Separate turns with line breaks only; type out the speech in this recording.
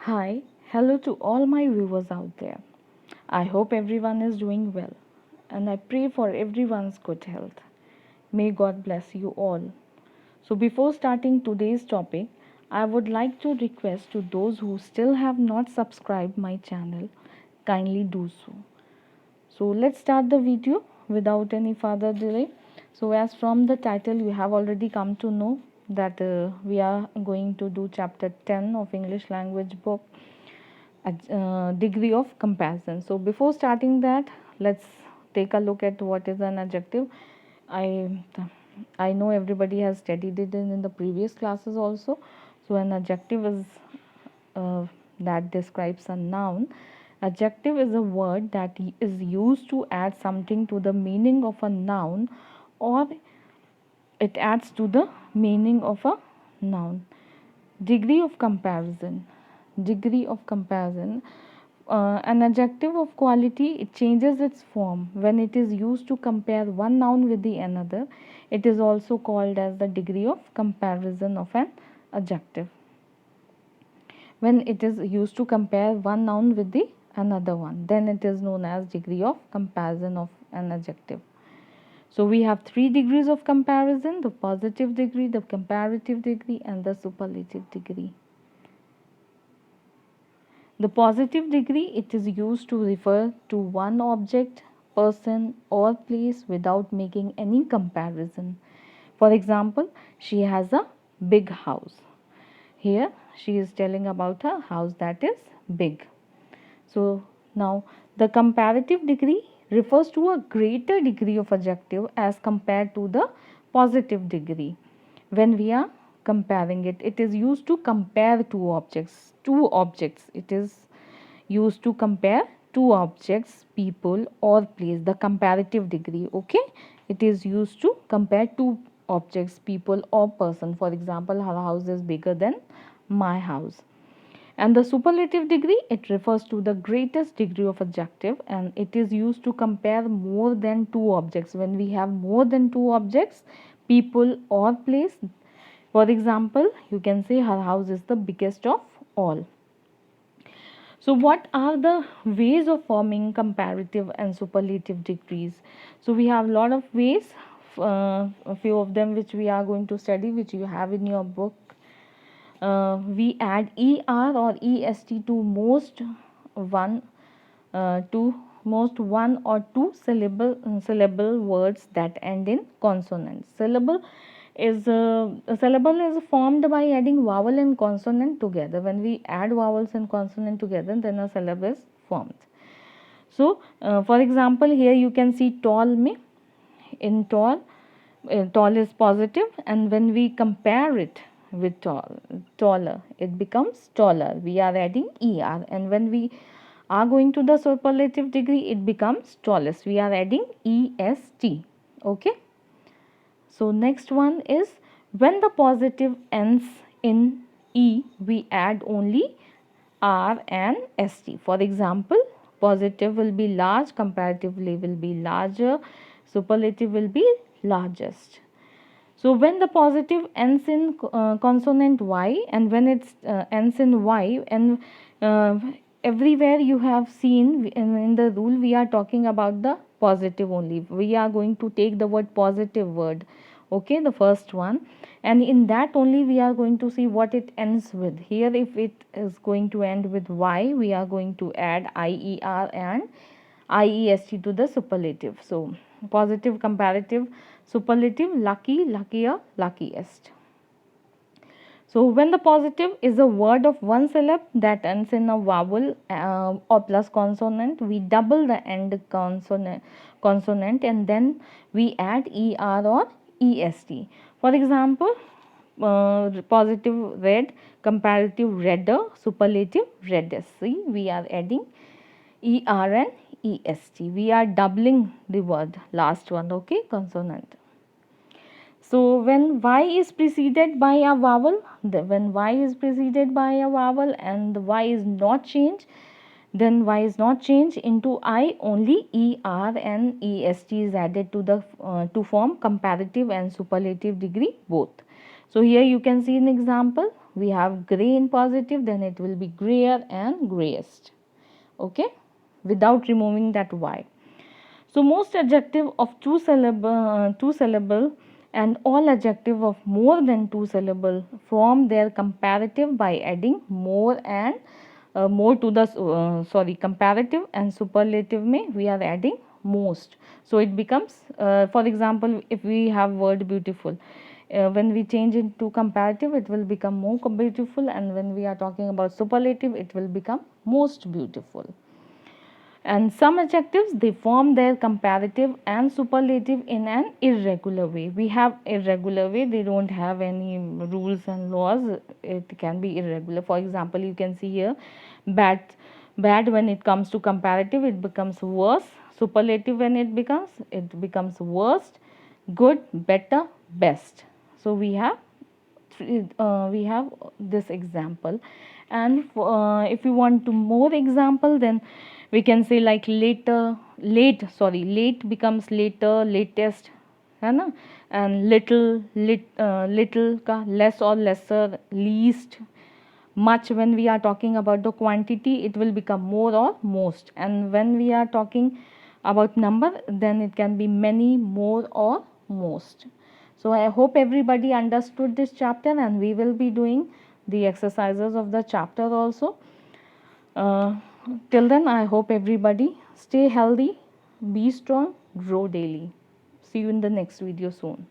Hi, hello to all my viewers out there. I hope everyone is doing well and I pray for everyone's good health. May God bless you all. So, before starting today's topic, I would like to request to those who still have not subscribed my channel, kindly do so. So, let's start the video without any further delay. So, as from the title, you have already come to know that we are going to do chapter 10 of English language book, degree of comparison. So before starting that, let's take a look at what is an adjective. I i know everybody has studied it in the previous classes also. So an adjective is that describes a noun. Adjective is a word that is used to add something to the meaning of a noun, or it adds to the meaning of a noun. Degree of comparison. Degree of comparison. An adjective of quality, it changes its form when it is used to compare one noun with the another. It is also called as the degree of comparison of an adjective. When it is used to compare one noun with the another one, then it is known as degree of comparison of an adjective. So we have three degrees of comparison: the positive degree, the comparative degree, and the superlative degree. The positive degree, it is used to refer to one object, person, or place without making any comparison. For example, she has a big house. Here she is telling about a house that is big. So now the comparative degree refers to a greater degree of adjective as compared to the positive degree. When we are comparing it, it is used to compare two objects. It is used to compare two objects, people, or place. The comparative degree, okay, it is used to compare two objects, people, or person. For example, her house is bigger than my house. And the superlative degree, it refers to the greatest degree of adjective, and it is used to compare more than two objects. When we have more than two objects, people, or place. For example, you can say her house is the biggest of all. So what are the ways of forming comparative and superlative degrees? So we have a lot of ways, a few of them which we are going to study, which you have in your book. We add er or est to one most one or two syllable words that end in consonant. A syllable is formed by adding vowel and consonant together. When we add vowels and consonant together, then a syllable is formed. So for example, here you can see tall me. In tall, tall is positive, and when we compare it with taller, it becomes taller. We are adding er, and when we are going to the superlative degree, it becomes tallest. We are adding est. Okay. So next one is when the positive ends in e, we add only r and st. For example, positive will be large, comparatively will be larger, superlative will be largest. So when the positive ends in consonant y, and when it ends in y, and uh, everywhere you have seen in the rule, we are talking about the positive only. We are going to take the word positive word, okay, the first one, and in that only we are going to see what it ends with. Here if it is going to end with y, we are going to add ier and iest to the superlative. So positive, comparative, superlative, lucky, luckier, luckiest. So when the positive is a word of one syllable that ends in a vowel or plus consonant, we double the end consonant and then we add er or est. For example, positive red, comparative redder, superlative reddest. See, we are adding er and est. We are doubling the word, last one, okay, consonant. So when y is preceded by a vowel, when y is preceded by a vowel and the y is not changed, then y is not changed into I, only er and est is added to the to form comparative and superlative degree both. So here you can see an example. we have gray in positive, then it will be grayer and grayest. Okay, without removing that y. So most adjective of two syllable and all adjective of more than two syllable form their comparative by adding more and more to the comparative and superlative में we are adding most. So it becomes for example, if we have word beautiful, when we change it to comparative it will become more beautiful, and when we are talking about superlative it will become most beautiful. And some adjectives, they form their comparative and superlative in an irregular way. We have irregular way, they don't have any rules and laws, it can be irregular. For example, you can see here bad. Bad, when it comes to comparative it becomes worse. Superlative, when it becomes worst. Good, better, best. So we have this example. And if you want to more example, then we can say like late becomes later, latest, है ना. And little का less or lesser, least. Much, when we are talking about the quantity it will become more or most, and when we are talking about number then it can be many, more or most. So I hope everybody understood this chapter, and we will be doing the exercises of the chapter also. Till then, I hope everybody stay healthy, be strong, grow daily. See you in the next video soon.